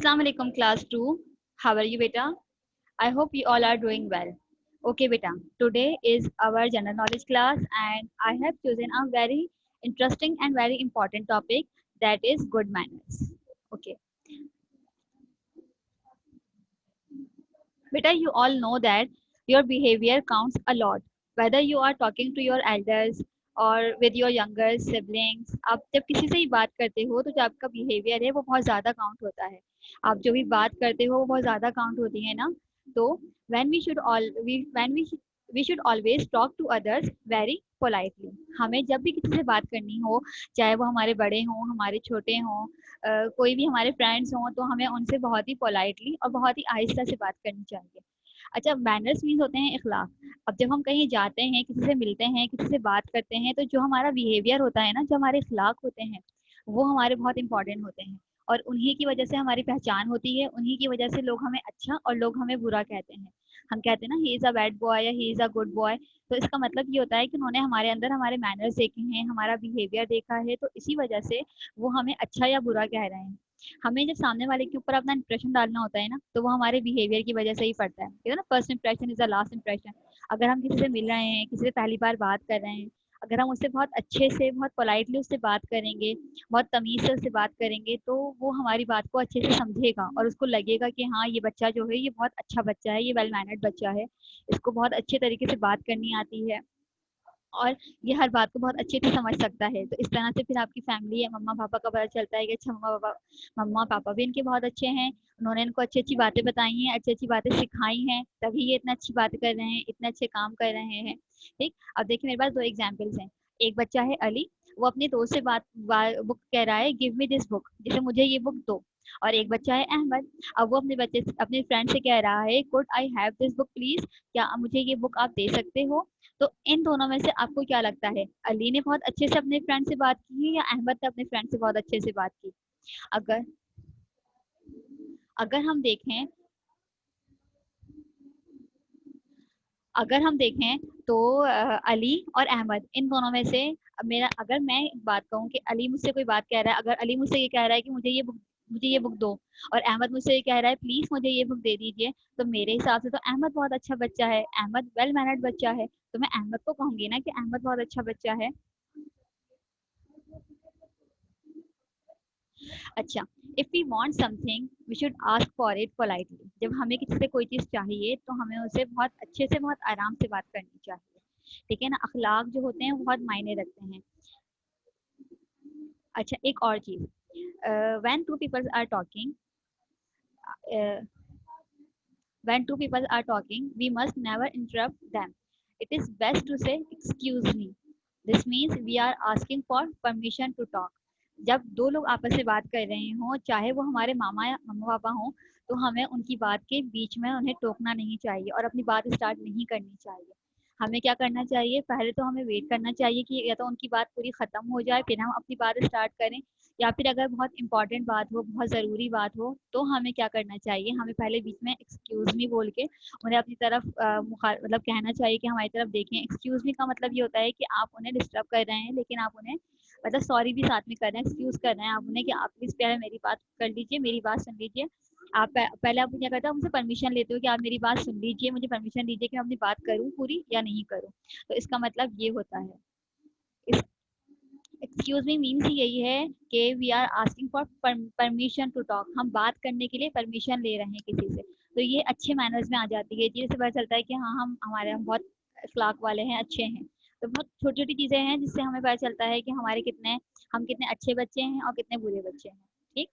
Assalamu alaikum class 2. How are you beta? I hope you all are doing well. Okay beta, today is our general knowledge class and I have chosen a very interesting and very important topic, that is good manners. Okay. Beta, you all know that your behavior counts a lot. Whether you are talking to your elders or with your younger siblings, आप जब किसी से ही बात करते हो तो जो आपका बिहेवियर है वो बहुत ज़्यादा काउंट होता है. आप जो भी बात करते हो वो बहुत ज़्यादा काउंट होती है ना. तो when we should always talk to others very politely. हमें जब भी किसी से बात करनी हो, चाहे वो हमारे बड़े हों, हमारे छोटे हों, कोई भी हमारे फ्रेंड्स हों, तो हमें उनसे बहुत ही पोलाइटली और बहुत ही आहिस्ता से बात करनी चाहिए. अच्छा, मैनर्स मीन्स होते हैं इखलाक. अब जब हम कहीं जाते हैं, किसी से मिलते हैं, किसी से बात करते हैं, तो जो हमारा बिहेवियर होता है ना, जो हमारे इखलाक होते हैं, वो हमारे बहुत इंपॉर्टेंट होते हैं और उन्हीं की वजह से हमारी पहचान होती है. उन्हीं की वजह से लोग हमें अच्छा और लोग हमें बुरा कहते हैं. हम कहते हैं ना, he is a bad boy या he is a good boy. तो इसका मतलब ये होता है कि उन्होंने हमारे अंदर हमारे मैनर्स देखे हैं, हमारा बिहेवियर देखा है, तो इसी वजह से वो हमें अच्छा या बुरा कह रहे हैं. हमें जब सामने वाले के ऊपर अपना इंप्रेशन डालना होता है ना, तो वो हमारे बिहेवियर की वजह से ही पड़ता है. ठीक है ना, first impression is the last impression. अगर हम किसी से मिल रहे हैं, किसी से पहली बार बात कर रहे हैं, अगर हम उससे बहुत अच्छे से, बहुत पोलाइटली उससे बात करेंगे, बहुत तमीज से उससे बात करेंगे, तो वो हमारी बात को अच्छे से समझेगा और उसको लगेगा कि हाँ, ये बच्चा जो है ये बहुत अच्छा बच्चा है, ये वेल मैनर्ड बच्चा है, इसको बहुत अच्छे तरीके से बात करनी आती है और ये हर बात को बहुत अच्छे से समझ सकता है. तो इस तरह से फिर आपकी फैमिली या मम्मा पापा का पता चलता है कि अच्छा, मम्मा पापा भी इनके बहुत अच्छे हैं, उन्होंने इनको अच्छी अच्छी बातें बताई हैं, अच्छी अच्छी बातें सिखाई हैं, तभी ये इतना अच्छी बातें कर रहे हैं, इतने अच्छे काम कर रहे हैं. ठीक. अब देखिए, मेरे पास दो एग्जाम्पल्स हैं. एक बच्चा है अली, वो अपने दोस्त से बुक कह रहा है, गिव मी दिस बुक, जैसे मुझे ये बुक दो. और एक बच्चा है अहमद, अब वो अपने फ्रेंड से कह रहा है, could I have this book please, क्या मुझे ये बुक आप दे सकते हो. तो इन दोनों में से आपको क्या लगता है, अली ने बहुत अच्छे से अपने फ्रेंड से बात की या अहमद ने अपने फ्रेंड से बहुत अच्छे से बात की. अगर अगर हम देखें अगर हम देखें तो अली और अहमद, इन दोनों में से मेरा, अगर मैं एक बात कहूँ कि अली मुझसे कोई बात कह रहा है, अगर अली मुझसे ये कह रहा है कि मुझे ये बुक दो, और अहमद मुझसे ये कह रहा है प्लीज मुझे ये बुक दे दीजिए, तो मेरे हिसाब से तो अहमद बहुत अच्छा बच्चा है, अहमद वेल मैनर्ड बच्चा है, तो मैं अहमद को कहूंगी ना कि अहमद बहुत अच्छा बच्चा है. अच्छा, if we want something we should ask for it politely. जब हमें किसी से कोई चीज चाहिए तो हमें उसे बहुत अच्छे से, बहुत आराम से बात करनी चाहिए. ठीक है ना, अखलाक जो होते हैं वो बहुत मायने रखते हैं. अच्छा, एक और चीज, when two peoples are talking when two people are talking, we must never interrupt them. It is best to say excuse me. This means we are asking for permission to talk. जब दो लोग आपस में बात कर रहे हों, चाहे वो हमारे मामा या मम्मा पापा हों, तो हमें उनकी बात के बीच में उन्हें टोकना नहीं चाहिए और अपनी बात स्टार्ट नहीं करनी चाहिए. हमें क्या करना चाहिए, पहले तो हमें वेट करना चाहिए कि या तो उनकी बात पूरी खत्म हो जाए, फिर हम अपनी बात स्टार्ट करें, या फिर अगर बहुत इंपॉर्टेंट बात हो, बहुत ज़रूरी बात हो, तो हमें क्या करना चाहिए, हमें पहले बीच में एक्सक्यूज मी बोल के उन्हें अपनी तरफ मतलब कहना चाहिए कि हमारी तरफ देखें. एक्सक्यूज मी का मतलब ये होता है कि आप उन्हें डिस्टर्ब कर रहे हैं, लेकिन आप उन्हें मतलब सॉरी भी साथ में कर रहे हैं, एक्सक्यूज कर रहे हैं आप उन्हें कि आप प्लीज़ पहले मेरी बात कर लीजिए, मेरी बात सुन लीजिए. आप पहले आप क्या करते हो, मुझसे परमिशन लेते हो कि आप मेरी बात सुन लीजिए, मुझे परमिशन दीजिए कि मैं अपनी बात करूँ पूरी या नहीं करूँ. तो इसका मतलब ये होता है. एक्सक्यूज मी मीन्स ही यही है कि we are asking for permission to talk. हम बात करने के लिए परमिशन ले रहे हैं किसी से, तो ये अच्छे मैनर्स में आ जाती है. जिससे पता चलता है कि हाँ, हम बहुत अखलाक वाले हैं, अच्छे हैं. तो बहुत छोटी छोटी चीजें हैं जिससे हमें पता चलता है कि हम कितने अच्छे बच्चे हैं और कितने बुरे बच्चे हैं. ठीक.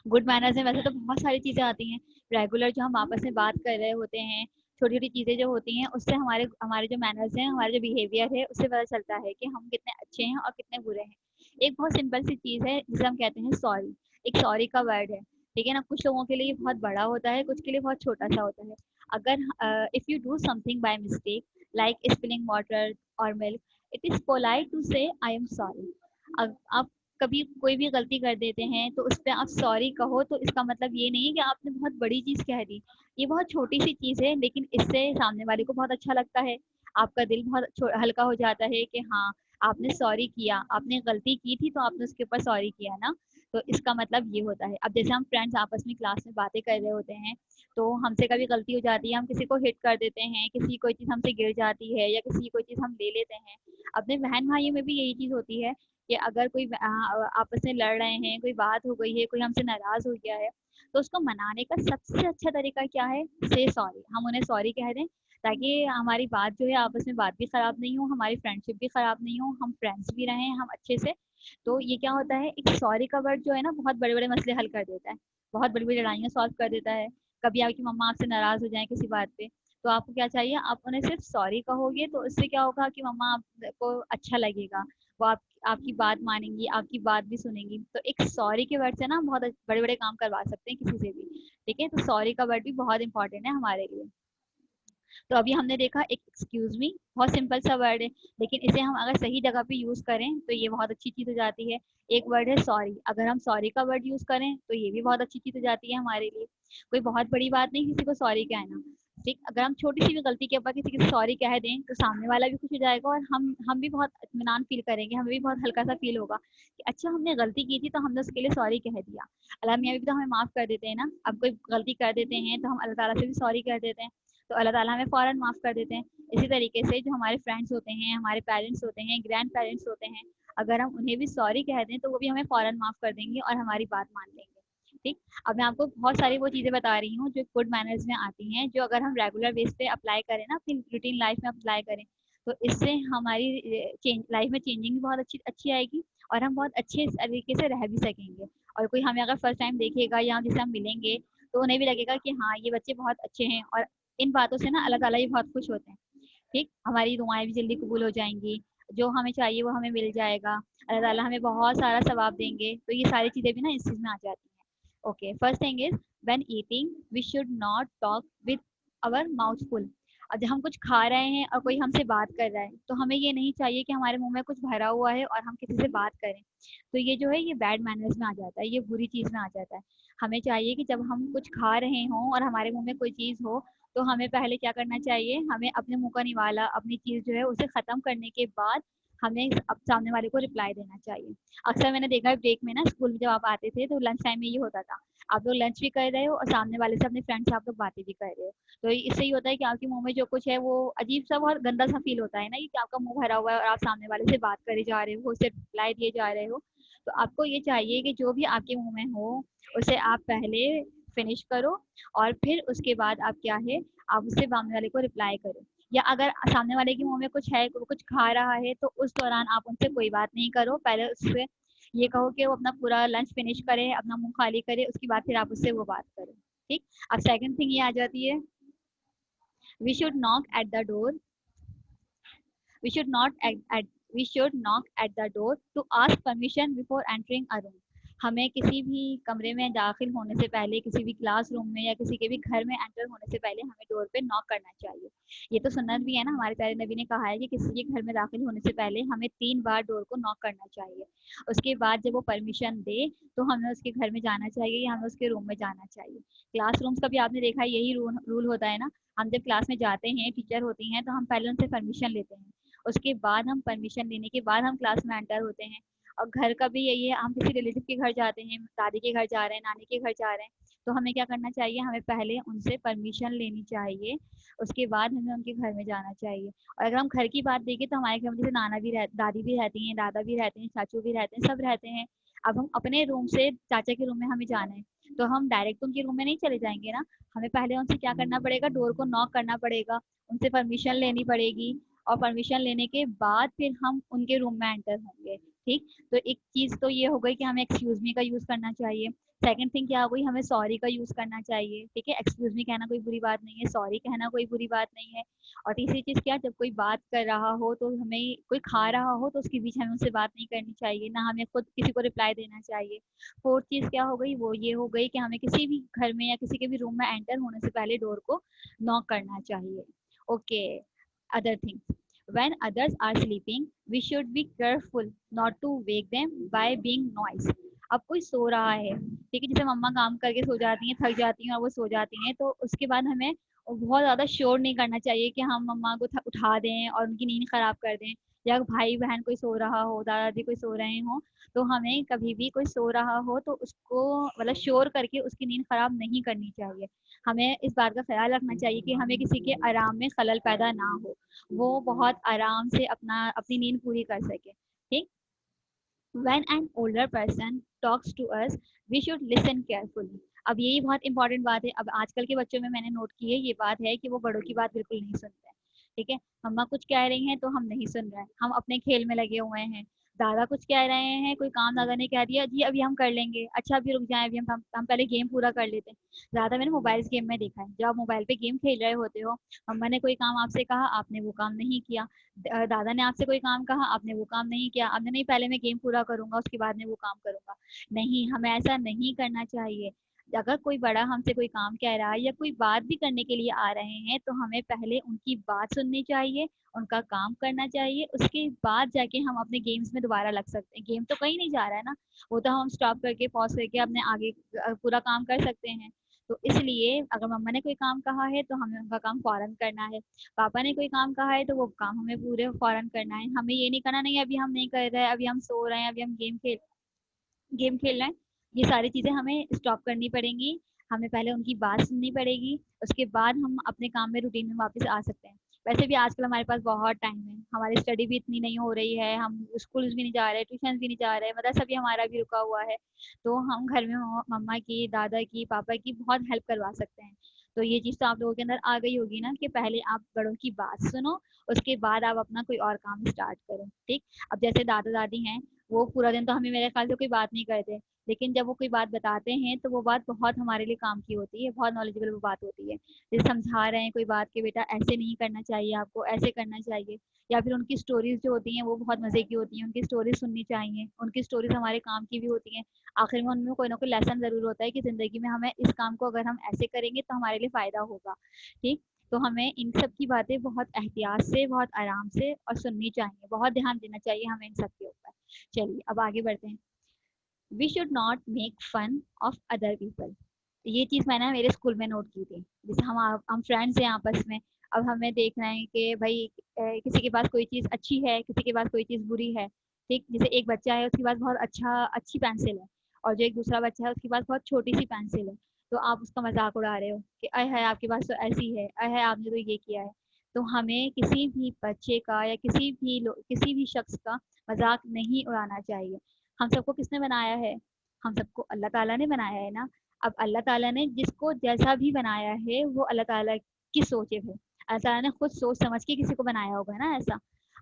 गुड मैनर्स में वैसे तो बहुत सारी चीजें आती हैं. रेगुलर जो हम आपस में बात कर रहे होते हैं, छोटी छोटी चीजें जो होती हैं, उससे हमारे हमारे जो मैनर्स हैं, हमारे जो बिहेवियर है, उससे पता चलता है कि हम कितने अच्छे हैं और कितने बुरे हैं. एक बहुत सिंपल सी चीज है जिसे हम कहते हैं सॉरी. एक सॉरी का वर्ड है. ठीक है ना, कुछ लोगों के लिए ये बहुत बड़ा होता है, कुछ के लिए बहुत छोटा सा होता है. अगर if you do something by mistake, like spilling water और milk, it is polite to say I am sorry. आप कभी कोई भी गलती कर देते हैं तो उस पर आप सॉरी कहो, तो इसका मतलब ये नहीं है कि आपने बहुत बड़ी चीज कह दी. ये बहुत छोटी सी चीज है, लेकिन इससे सामने वाले को बहुत अच्छा लगता है, आपका दिल बहुत हल्का हो जाता है कि हाँ, आपने सॉरी किया, आपने गलती की थी तो आपने उसके ऊपर सॉरी किया ना. तो इसका मतलब ये होता है। अब जैसे हम फ्रेंड्स आपस में क्लास में बातें कर रहे होते हैं, तो हमसे कभी गलती हो जाती है, हम किसी को हिट कर देते हैं, किसी कोई चीज़ हमसे गिर जाती है या किसी की कोई चीज़ हम ले लेते हैं। अपने बहन भाइयों में भी यही चीज़ होती है कि अगर कोई आपस में लड़ रहे हैं, कोई बात हो गई है, कोई हमसे नाराज़ हो गया है, तो उसको मनाने का सबसे अच्छा तरीका क्या है? से सॉरी। हम उन्हें सॉरी कह दें, ताकि हमारी बात जो है आपस में बात भी खराब नहीं हो, हमारी फ्रेंडशिप भी खराब नहीं हो, हम फ्रेंड्स भी रहें हम अच्छे से। तो ये क्या होता है, एक सॉरी का वर्ड जो है ना बहुत बड़े बड़े मसले हल कर देता है, बहुत बड़ी बड़ी लड़ाइयाँ सॉल्व कर देता है। कभी आपकी मम्मा आपसे नाराज हो जाए किसी बात पे, तो आपको क्या चाहिए, आप उन्हें सिर्फ सॉरी कहोगे, तो इससे क्या होगा कि मम्मा आपको अच्छा लगेगा, वो आपकी बात मानेंगी, आपकी बात भी सुनेंगी। तो एक सॉरी के वर्ड से ना बहुत बड़े बड़े काम करवा सकते हैं किसी से भी। ठीक है, तो सॉरी का वर्ड भी बहुत इंपॉर्टेंट है हमारे लिए। तो अभी हमने देखा एक एक्सक्यूज मी, बहुत सिंपल सा वर्ड है, लेकिन इसे हम अगर सही जगह पे यूज करें तो ये बहुत अच्छी चीज हो जाती है। एक वर्ड है सॉरी, अगर हम सॉरी का वर्ड यूज करें तो ये भी बहुत अच्छी चीज हो जाती है हमारे लिए। कोई बहुत बड़ी बात नहीं किसी को सॉरी कहना। ठीक, अगर हम छोटी सी भी गलती के ऊपर किसी को सॉरी कह दें तो सामने वाला भी खुश हो जाएगा और हम भी बहुत इत्मीनान फील करेंगे, हमें भी बहुत हल्का सा फील होगा कि अच्छा हमने गलती की थी तो हमने उसके लिए सॉरी कह दिया। अल्लाह मियाँ भी तो हमें माफ कर देते हैं ना, अब कोई गलती कर देते हैं तो हम अल्लाह ताला से भी सॉरी कर देते हैं, तो अल्लाह ताला हमें फ़ौरन माफ़ कर देते हैं। इसी तरीके से जो हमारे फ्रेंड्स होते हैं, हमारे पेरेंट्स होते हैं, ग्रैंड पेरेंट्स होते हैं, अगर हम उन्हें भी सॉरी कह दें तो वो भी हमें फ़ौरन माफ़ कर देंगे और हमारी बात मान लेंगे। ठीक, अब मैं आपको बहुत सारी वो चीज़ें बता रही हूँ जो गुड मैनर्स में आती हैं, जो अगर हम रेगुलर बेस पे अप्लाई करें ना, अपनी रूटीन लाइफ में अप्लाई करें, तो इससे हमारी चेंज लाइफ में चेंजिंग भी बहुत अच्छी अच्छी आएगी और हम बहुत अच्छे तरीके से रह भी सकेंगे। और कोई हमें अगर फर्स्ट टाइम देखेगा या जिससे हम मिलेंगे, तो उन्हें भी लगेगा कि हाँ ये बच्चे बहुत अच्छे हैं, और इन बातों से ना अल्लाह ताला भी बहुत खुश होते हैं। ठीक, हमारी दुआएं भी जल्दी कबूल हो जाएंगी, जो हमें चाहिए वो हमें मिल जाएगा, अल्लाह ताला हमें बहुत सारा सवाब देंगे। तो ये सारी चीज़ें भी ना इस चीज़ में आ जाती हैं। Okay, first thing is when eating we should not talk with our mouth full. अब जब हम कुछ खा रहे हैं और कोई हमसे बात कर रहा है, तो हमें ये नहीं चाहिए कि हमारे मुंह में कुछ भरा हुआ है और हम किसी से बात करें। तो ये जो है ये बैड मैनर्स में आ जाता है, ये बुरी चीज़ में आ जाता है। हमें चाहिए कि जब हम कुछ खा रहे हों और हमारे मुंह में कोई चीज़ हो, तो हमें पहले क्या करना चाहिए, हमें अपने मुंह का निवाला, अपनी चीज़ जो है उसे ख़त्म करने के बाद हमें अब सामने वाले को रिप्लाई देना चाहिए। अक्सर मैंने देखा है ब्रेक में ना, स्कूल में जब आप आते थे तो लंच टाइम में ये होता था, आप लोग लंच भी कर रहे हो और सामने वाले से अपने फ्रेंड से आप लोग बातें भी कर रहे हो। तो इससे ये होता है कि आपके मुंह में जो कुछ है वो अजीब सा, बहुत गंदा सा फील होता है ना, कि आपका मुंह भरा हुआ है और आप सामने वाले से बात करे जा रहे हो, उसे रिप्लाई दिए जा रहे हो। तो आपको ये चाहिए कि जो भी आपके मुंह में हो उसे आप पहले फिनिश करो, और फिर उसके बाद आप क्या है, आप उससे सामने वाले को रिप्लाई करो। या अगर सामने वाले के मुंह में कुछ है, वो कुछ खा रहा है, तो उस दौरान आप उनसे कोई बात नहीं करो, पहले उससे ये कहो कि वो अपना पूरा लंच फिनिश करे, अपना मुंह खाली करे, उसके बाद फिर आप उससे वो बात करो। ठीक, अब सेकंड थिंग ये आ जाती है, we should knock at the door, we should not at we should knock at the door to ask permission before entering a room। हमें किसी भी कमरे में दाखिल होने से पहले, किसी भी क्लासरूम में या किसी के भी घर में एंटर होने से पहले हमें डोर पे नॉक करना चाहिए। ये तो सुन्नत भी है ना, हमारे प्यारे नबी ने कहा है कि किसी के घर में दाखिल होने से पहले हमें 3 बार डोर को नॉक करना चाहिए। उसके बाद जब वो परमिशन दे तो हमें उसके घर में जाना चाहिए या हमें उसके रूम में जाना चाहिए। क्लासरूम्स का भी आपने देखा है यही रूल होता है ना, हम जब क्लास में जाते हैं, टीचर होती हैं, तो हम पहले उनसे परमिशन लेते हैं, उसके बाद हम परमिशन लेने के बाद हम क्लास में एंटर होते हैं। और घर का भी यही है, हम किसी रिलेटिव के घर जाते हैं, दादी के घर जा रहे हैं, नानी के घर जा रहे हैं, तो हमें क्या करना चाहिए, हमें पहले उनसे परमिशन लेनी चाहिए, उसके बाद हमें उनके घर में जाना चाहिए। और अगर हम घर की बात देखें तो हमारे घर में जैसे नाना भी दादी भी रहती हैं, दादा भी रहते हैं, चाचू भी रहते हैं, सब रहते हैं। अब हम अपने रूम से चाचा के रूम में हमें जाना है, तो हम डायरेक्ट उनके रूम में नहीं चले जाएंगे ना, हमें पहले उनसे क्या करना पड़ेगा, डोर को नॉक करना पड़ेगा, उनसे परमिशन लेनी पड़ेगी, और परमिशन लेने के बाद फिर हम उनके रूम में एंटर होंगे। ठीक, तो एक चीज तो ये हो गई कि हमें एक्सक्यूज मी का यूज करना चाहिए। सेकंड थिंग क्या हो गई, हमें सॉरी का यूज करना चाहिए। ठीक है, एक्सक्यूज मी कहना कोई बुरी बात नहीं है, सॉरी कहना कोई बुरी बात नहीं है। और तीसरी चीज क्या, जब कोई बात कर रहा हो तो हमें, कोई खा रहा हो तो उसके बीच हमें उससे बात नहीं करनी चाहिए, ना हमें खुद किसी को रिप्लाई देना चाहिए। फोर्थ चीज क्या हो गई, वो ये हो गई कि हमें किसी भी घर में या किसी के भी रूम में एंटर होने से पहले डोर को नॉक करना चाहिए। Okay, other things, when others are sleeping we should be careful not to wake them by being noise। अब कोई सो रहा है, ठीक है, जैसे मम्मा काम करके सो जाती हैं, थक जाती हैं और वो सो जाती हैं, तो उसके बाद हमें बहुत ज़्यादा शोर नहीं करना चाहिए कि हम मम्मा को उठा दें और उनकी नींद खराब कर दें, या भाई बहन कोई सो रहा हो, दादा दादी कोई सो रहे हो, तो हमें कभी भी कोई सो रहा हो तो उसको मतलब शोर करके उसकी नींद खराब नहीं करनी चाहिए। हमें इस बात का ख्याल रखना चाहिए कि हमें किसी के आराम में खलल पैदा ना हो, वो बहुत आराम से अपनी नींद पूरी कर सके। ठीक। When an older person talks to us, we should listen carefully. अब यही बहुत इंपॉर्टेंट बात है। अब आजकल के बच्चों में मैंने नोट की है ये बात है कि वो बड़ों की बात बिल्कुल नहीं सुनते हैं। ठीक है, मम्मा कुछ कह रही हैं तो हम नहीं सुन रहे हैं, हम अपने खेल में लगे हुए हैं। दादा कुछ कह रहे हैं, कोई काम दादा ने कह दिया, जी अभी हम कर लेंगे, अच्छा अभी रुक जाएं, अभी हम पहले गेम पूरा कर लेते हैं। ज़्यादा मैंने मोबाइल गेम में देखा है, जब आप मोबाइल पे गेम खेल रहे होते हो, मम्मा ने कोई काम आपसे कहा, आपने वो काम नहीं किया, दादा ने आपसे कोई काम कहा, आपने वो काम नहीं किया, आपने नहीं पहले मैं गेम पूरा करूंगा उसके बाद में वो काम करूंगा। नहीं, हमें ऐसा नहीं करना चाहिए। अगर कोई बड़ा हमसे कोई काम कह रहा है या कोई बात भी करने के लिए आ रहे हैं तो हमें पहले उनकी बात सुननी चाहिए, उनका काम करना चाहिए, उसके बाद जाके हम अपने गेम्स में दोबारा लग सकते हैं। गेम तो कहीं नहीं जा रहा है ना, वो तो हम स्टॉप करके पॉज करके अपने आगे पूरा काम कर सकते हैं। तो इसलिए अगर मम्मा ने कोई काम कहा है तो हमें उनका काम फौरन करना है, पापा ने कोई काम कहा है तो वो काम हमें पूरे फौरन करना है। हमें ये नहीं करना नहीं अभी हम नहीं कर रहे हैं, अभी हम सो रहे हैं, अभी हम गेम खेल रहे हैं। ये सारी चीजें हमें स्टॉप करनी पड़ेंगी, हमें पहले उनकी बात सुननी पड़ेगी, उसके बाद हम अपने काम में रूटीन में वापस आ सकते हैं। वैसे भी आजकल हमारे पास बहुत टाइम है, हमारी स्टडी भी इतनी नहीं हो रही है, हम स्कूल भी नहीं जा रहे, ट्यूशन भी नहीं जा रहे, मदरसा भी हमारा भी रुका हुआ है। तो हम घर में मम्मा की, दादा की, पापा की बहुत हेल्प करवा सकते हैं। तो ये चीज़ तो आप लोगों के अंदर आ गई होगी ना कि पहले आप बड़ों की बात सुनो, उसके बाद आप अपना कोई और काम स्टार्ट करो। ठीक। अब जैसे दादा दादी हैं, वो पूरा दिन तो हमें मेरे ख्याल से कोई बात नहीं करते, लेकिन जब वो कोई बात बताते हैं तो वो बात बहुत हमारे लिए काम की होती है, बहुत नॉलेजेबल वो बात होती है। जैसे समझा रहे हैं कोई बात कि बेटा ऐसे नहीं करना चाहिए, आपको ऐसे करना चाहिए। या फिर उनकी स्टोरीज जो होती हैं वो बहुत मजे की होती हैं, उनकी स्टोरीज सुननी चाहिए, उनकी स्टोरीज हमारे काम की भी होती हैं। आखिर में उनमें कोई ना कोई लेसन जरूर होता है कि जिंदगी में हमें इस काम को अगर हम ऐसे करेंगे तो हमारे लिए फायदा होगा। ठीक। तो हमें इन सब की बातें बहुत एहतियात से, बहुत आराम से और सुननी चाहिए, बहुत ध्यान देना चाहिए हमें इन सब के ऊपर। चलिए अब आगे बढ़ते हैं। We should not make fun of other people. ये चीज मैंने मेरे स्कूल में नोट की थी। जैसे हम फ्रेंड्स हैं आपस में, अब हमें देख रहे हैं कि भाई किसी के पास कोई चीज अच्छी है, किसी के पास कोई चीज बुरी है। ठीक। जैसे एक बच्चा है उसके पास बहुत अच्छी पेंसिल है, और जो एक दूसरा बच्चा है उसके पास बहुत छोटी सी पेंसिल है, तो आप उसका मजाक उड़ा रहे हो कि अय है आपके पास तो ऐसी है, अय है आपने तो ये किया है। तो हमें किसी भी बच्चे का या किसी भी शख्स का मजाक नहीं उड़ाना चाहिए। हम सबको किसने बनाया है? हम सबको अल्लाह ताला ने बनाया है ना। अब अल्लाह ताला ने जिसको जैसा भी बनाया है वो अल्लाह ताला की सोचे है, अल्लाह ताला ने खुद सोच समझ के किसी को बनाया होगा ना ऐसा।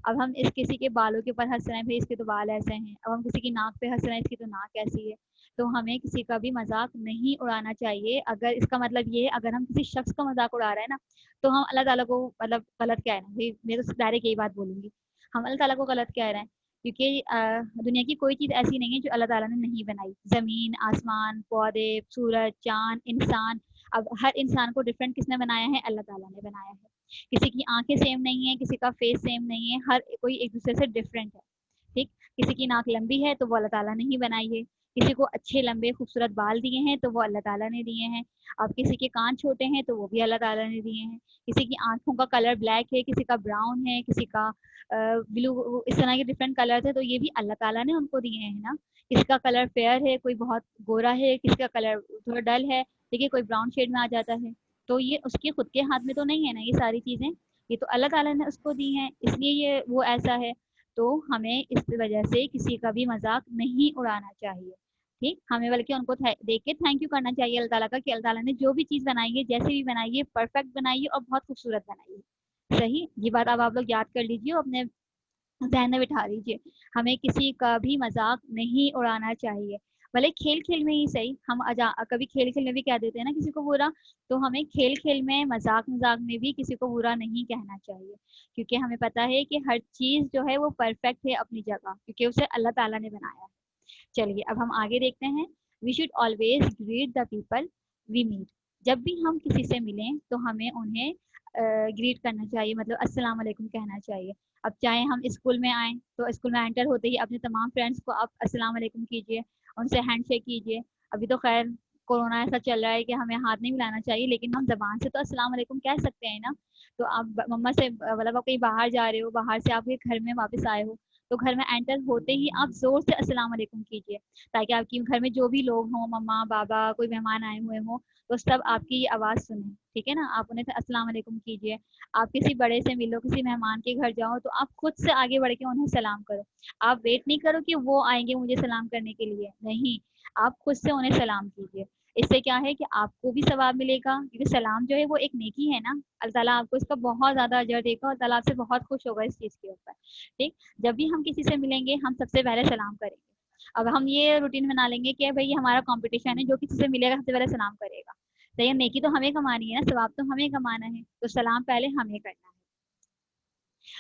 अब हम इस किसी के बालों के ऊपर हंस रहे हैं, भाई इसके तो बाल ऐसे हैं, अब हम किसी की नाक पे हंस रहे हैं, इसकी तो नाक ऐसी है। तो हमें किसी का भी मजाक नहीं उड़ाना चाहिए। अगर इसका मतलब ये है, अगर हम किसी शख्स का मजाक उड़ा रहे हैं ना, तो हम अल्लाह ताला को मतलब गलत कह रहे हैं। भाई मैं तो डायरेक्ट यही बात बोलूंगी, हम अल्लाह ताला को गलत कह रहे हैं। क्योंकि दुनिया की कोई चीज़ ऐसी नहीं है जो अल्लाह ताला ने नहीं बनाई। ज़मीन, आसमान, पौधे, सूरज, चाँद, इंसान। अब हर इंसान को डिफरेंट किसने बनाया है? अल्लाह ताला ने बनाया है। किसी की आंखें सेम नहीं है, किसी का फेस सेम नहीं है, हर कोई एक दूसरे से डिफरेंट है। ठीक। किसी की नाक लंबी है तो वो अल्लाह ताला ने ही बनाई है, किसी को अच्छे लंबे खूबसूरत बाल दिए हैं तो वो अल्लाह ताला ने दिए हैं। अब किसी के कान छोटे हैं तो वो भी अल्लाह ताला ने दिए हैं। किसी की आंखों का कलर ब्लैक है, किसी का ब्राउन है, किसी का ब्लू, इस तरह के डिफरेंट कलर थे तो ये भी अल्लाह ताला ने उनको दिए हैं ना। किसी का कलर फेयर है, कोई बहुत गोरा है, किसी का कलर थोड़ा डल है, देखिए कोई ब्राउन शेड में आ जाता है। तो ये उसके खुद के हाथ में तो नहीं है ना ये सारी चीजें, ये तो अल्लाह ताला ने उसको दी हैं, इसलिए ये वो ऐसा है। तो हमें इस वजह से किसी का भी मजाक नहीं उड़ाना चाहिए। ठीक। हमें बल्कि उनको देख के थैंक यू करना चाहिए अल्लाह ताला का कि अल्लाह ताला ने जो भी चीज़ बनाई है, जैसे भी बनाई है, परफेक्ट बनाई है और बहुत खूबसूरत बनाई है। सही। ये बात अब आप लोग याद कर लीजिए और अपने ज़हन में बिठा लीजिए। हमें किसी का भी मजाक नहीं उड़ाना चाहिए, भले खेल खेल में ही सही। हम कभी खेल खेल में भी कह देते हैं ना किसी को बुरा, तो हमें खेल खेल में, मजाक मजाक में भी किसी को बुरा नहीं कहना चाहिए, क्योंकि हमें पता है कि हर चीज़ जो है वो परफेक्ट है अपनी जगह, क्योंकि उसे अल्लाह ताला ने बनाया है। चलिए अब हम आगे देखते हैं। We should always greet the people we meet. जब भी हम किसी से मिलें तो हमें उन्हें ग्रीट करना चाहिए, मतलब अस्सलाम वालेकुम कहना चाहिए। अब चाहे हम स्कूल में आए तो स्कूल में एंटर होते ही अपने तमाम फ्रेंड्स को आप अस्सलाम वालेकुम कीजिए, उनसे हैंड शेक कीजिए। अभी तो खैर कोरोना ऐसा चल रहा है कि हमें हाथ नहीं मिलाना चाहिए, लेकिन हम जबान से तो अस्सलाम वालेकुम कह सकते हैं ना। तो आप मम्मा से मतलब आप कहीं बाहर जा रहे हो, बाहर से आपके घर में वापस आए हो, तो घर में एंटर होते ही आप जोर से अस्सलाम वालेकुम कीजिए, ताकि आपकी घर में जो भी लोग हों, मम्मा पापा कोई मेहमान आए हुए हों, तो सब आपकी आवाज़ सुने। ठीक है ना, आप उन्हें अस्सलाम वालेकुम कीजिए। आप किसी बड़े से मिलो, किसी मेहमान के घर जाओ, तो आप खुद से आगे बढ़ के उन्हें सलाम करो। आप वेट नहीं करो कि वो आएंगे मुझे सलाम करने के लिए, नहीं, आप खुद से उन्हें सलाम कीजिए। इससे क्या है कि आपको भी सवाब मिलेगा, क्योंकि सलाम जो है वो एक नेकी है ना, अल्लाह ताला आपको इसका बहुत ज़्यादा अजर देगा और ताला आपसे बहुत खुश होगा इस चीज़ के ऊपर। ठीक, जब भी हम किसी से मिलेंगे हम सबसे पहले सलाम करेंगे। अब हम ये रूटीन बना लेंगे कि भाई हमारा कंपटीशन है, जो किसी से मिलेगा सबसे पहले सलाम करेगा। तो ये नेकी तो हमें कमानी है ना, सवाब तो हमें कमाना है, तो सलाम पहले हमें करना है।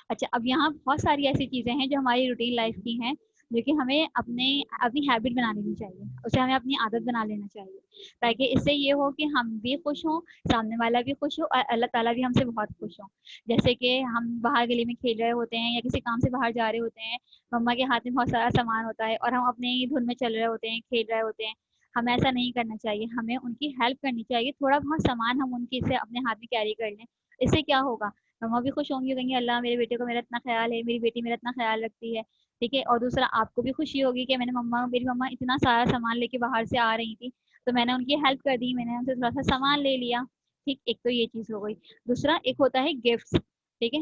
अच्छा, अब यहाँ बहुत सारी ऐसी चीज़ें हैं जो हमारी रूटीन लाइफ की हैं, जो कि हमें अपने अपनी हैबिट बना लेनी चाहिए, उसे हमें अपनी आदत बना लेना चाहिए, ताकि इससे ये हो कि हम भी खुश हों, सामने वाला भी खुश हो और अल्लाह ताला भी हमसे बहुत खुश हो। जैसे कि हम बाहर गली में खेल रहे होते हैं या किसी काम से बाहर जा रहे होते हैं, मम्मा के हाथ में बहुत सारा सामान होता है और हम अपने ही धुन में चल रहे होते हैं, खेल रहे होते हैं। हमें ऐसा नहीं करना चाहिए, हमें उनकी हेल्प करनी चाहिए, थोड़ा बहुत सामान हम उनकी से अपने हाथ में कैरी कर लें। इससे क्या होगा, मम्मा भी खुश होंगी, कहेंगी अल्लाह मेरे बेटे को मेरा इतना ख्याल है, मेरी बेटी मेरा इतना ख्याल रखती है। ठीक है, और दूसरा आपको भी खुशी होगी कि मेरी मम्मा इतना सारा सामान लेके बाहर से आ रही थी, तो मैंने उनकी हेल्प कर दी, मैंने उनसे थोड़ा सा सामान ले लिया। ठीक, एक तो ये चीज़ हो गई। दूसरा एक होता है गिफ्ट। ठीक है,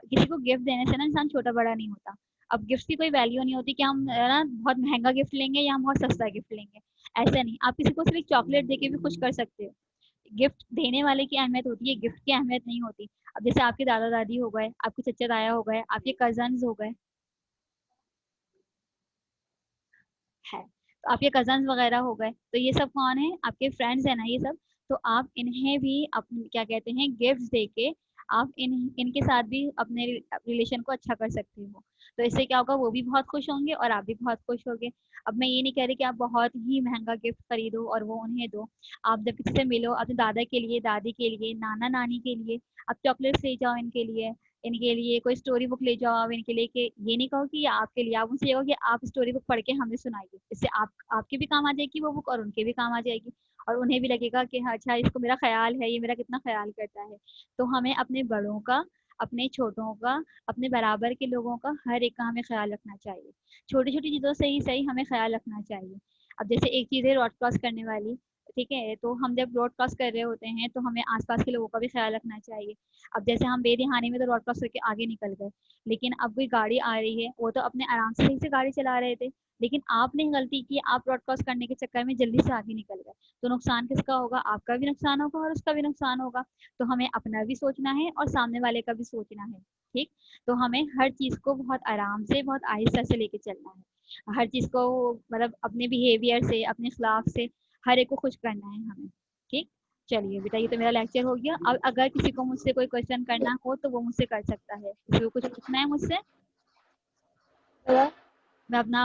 किसी को गिफ्ट देने से ना इंसान छोटा बड़ा नहीं होता। अब गिफ्ट की कोई वैल्यू नहीं होती कि हम ना बहुत महंगा गिफ्ट लेंगे या हम बहुत सस्ता गिफ्ट लेंगे। ऐसा नहीं, आप किसी को सिर्फ चॉकलेट देके भी खुश कर सकते हो। गिफ्ट देने वाले की अहमियत होती है, गिफ्ट की अहमियत नहीं होती। अब जैसे आपके दादा दादी हो गए, आपके चचा ताया हो गए, आपके कजन्स हो गए, है, तो आपके कजन्स वगैरह हो गए, तो ये सब कौन है, आपके फ्रेंड्स है ना ये सब। तो आप इन्हें भी अपने क्या कहते हैं गिफ्ट्स देके आप इनके साथ भी अपने रिलेशन को अच्छा कर सकते हो। तो इससे क्या होगा, वो भी बहुत खुश होंगे और आप भी बहुत खुश होगे। अब मैं ये नहीं कह रही कि आप बहुत ही महंगा गिफ्ट खरीदो और वो उन्हें दो। आप जब किसी से मिलो, अपने दादा के लिए, दादी के लिए, नाना नानी के लिए आप चॉकलेट्स ले जाओ, इनके लिए कोई स्टोरी बुक ले जाओ आप इनके लिए, कि ये नहीं कहो कि ये आपके लिए, आप उनसे ये कहो कि आप स्टोरी बुक पढ़ के हमें सुनाइए। इससे आप आपके भी काम आ जाएगी वो बुक और उनके भी काम आ जाएगी, और उन्हें भी लगेगा कि हाँ अच्छा इसको मेरा ख्याल है, ये मेरा कितना ख्याल करता है। तो हमें अपने बड़ों का, अपने छोटों का, अपने बराबर के लोगों का, हर एक का हमें ख्याल रखना चाहिए। छोटी छोटी चीज़ों से ही सही हमें ख्याल रखना चाहिए। अब जैसे एक चीज़ है रोड क्रॉस करने वाली, ठीक है, तो हम जब रोड क्रॉस कर रहे होते हैं तो हमें आसपास के लोगों का भी ख्याल रखना चाहिए। अब जैसे हम बेदिहानी में तो रोड क्रॉस करके आगे निकल गए, लेकिन अब कोई गाड़ी आ रही है, वो तो अपने आराम से सही से गाड़ी चला रहे थे, लेकिन आपने गलती की, आप रोड क्रॉस करने के चक्कर में जल्दी से आगे निकल गए, तो नुकसान किसका होगा, आपका भी नुकसान होगा और उसका भी नुकसान होगा। तो हमें अपना भी सोचना है और सामने वाले का भी सोचना है। ठीक, तो हमें हर चीज़ को बहुत आराम से, बहुत आहिस्ता से लेके चलना है, हर चीज़ को मतलब अपने बिहेवियर से, अपने अखलाक से हर एक को खुश करना है हमें। ठीक, चलिए बेटा, ये तो मेरा लेक्चर हो गया। अब अगर किसी को मुझसे कोई क्वेश्चन करना हो तो वो मुझसे कर सकता है, किसी को कुछ पूछना है मुझसे। मैं अपना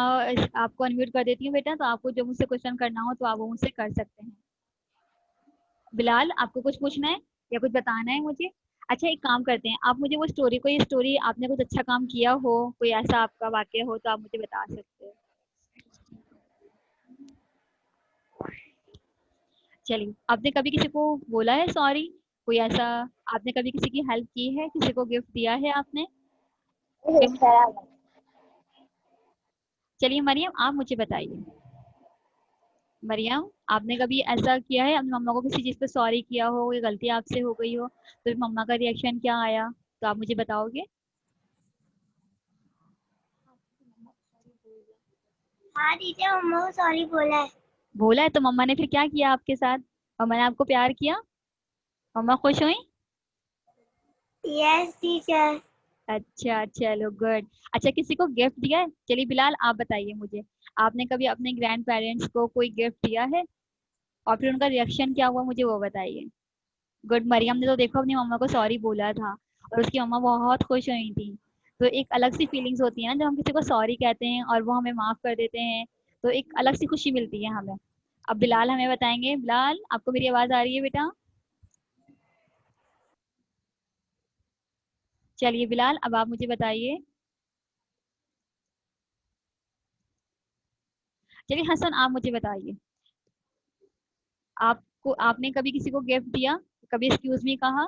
आपको अनम्यूट कर देती हूँ बेटा, तो आपको जो मुझसे क्वेश्चन करना हो तो आप वो मुझसे कर सकते हैं। बिलाल, आपको कुछ पूछना है या कुछ बताना है मुझे? अच्छा, एक काम करते हैं, आप मुझे वो स्टोरी, कोई स्टोरी आपने कुछ अच्छा काम किया हो, कोई ऐसा आपका वाक्य हो तो आप मुझे बता सकते हो। चलिए, आपने कभी किसी को बोला है सॉरी, कोई ऐसा, आपने कभी किसी की हेल्प की है, किसी को गिफ्ट दिया है आपने? कोई चलिए मरियम, आप मुझे बताइए। मरियम, आपने कभी ऐसा किया है, अपनी मम्मा को किसी चीज़ पे सॉरी किया हो, कोई गलती आपसे हो गई हो, तो मम्मा का रिएक्शन क्या आया, तो आप मुझे बताओगे? हाँ टीचर, मम्मा को सॉरी बोला है। बोला है, तो मम्मा ने फिर क्या किया आपके साथ? मम्मा ने आपको प्यार किया? मम्मा खुश हुई? Yes teacher. अच्छा, चलो गुड। अच्छा, किसी को गिफ्ट दिया है? चलिए बिलाल, आप बताइए मुझे, आपने कभी अपने ग्रैंड पेरेंट्स को कोई गिफ्ट दिया है और फिर उनका रिएक्शन क्या हुआ, मुझे वो बताइए। गुड, मरियम ने तो देखो अपनी मम्मा को सॉरी बोला था और उसकी मम्मा बहुत खुश हुई थी। तो एक अलग सी फीलिंग्स होती है ना जब हम किसी को सॉरी कहते हैं और वो हमें माफ कर देते हैं, तो एक अलग सी खुशी मिलती है हमें। अब बिलाल हमें बताएंगे। बिलाल, आपको मेरी आवाज आ रही है बेटा? चलिए बिलाल, अब आप मुझे बताइए। चलिए हसन, आप मुझे बताइए। आपको आपने कभी किसी को गिफ्ट दिया, कभी एक्सक्यूज मी कहा,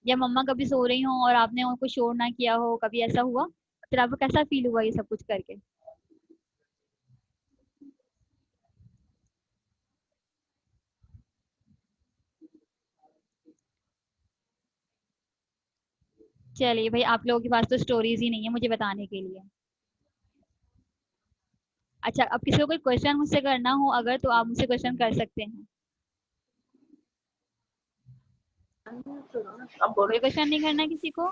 या मम्मा कभी सो रही हो और आपने उनको शोर ना किया हो, कभी ऐसा हुआ? फिर आपको कैसा फील हुआ ये सब कुछ करके? चलिए भाई, आप लोगों के पास तो स्टोरीज ही नहीं है मुझे बताने के लिए। अच्छा, अब किसी को कोई क्वेश्चन मुझसे करना हो अगर, तो आप मुझसे क्वेश्चन कर सकते हैं। अब बोलो। कोई क्वेश्चन नहीं करना है किसी को?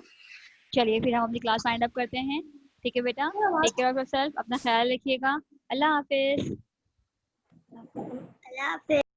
चलिए फिर हम अपनी क्लास फाइंड अप करते हैं। ठीक है बेटा, टेक केयर ऑफ योरसेल्फ, अपना ख्याल रखिएगा। अल्लाह हाफिज। अल्लाह हाफिज।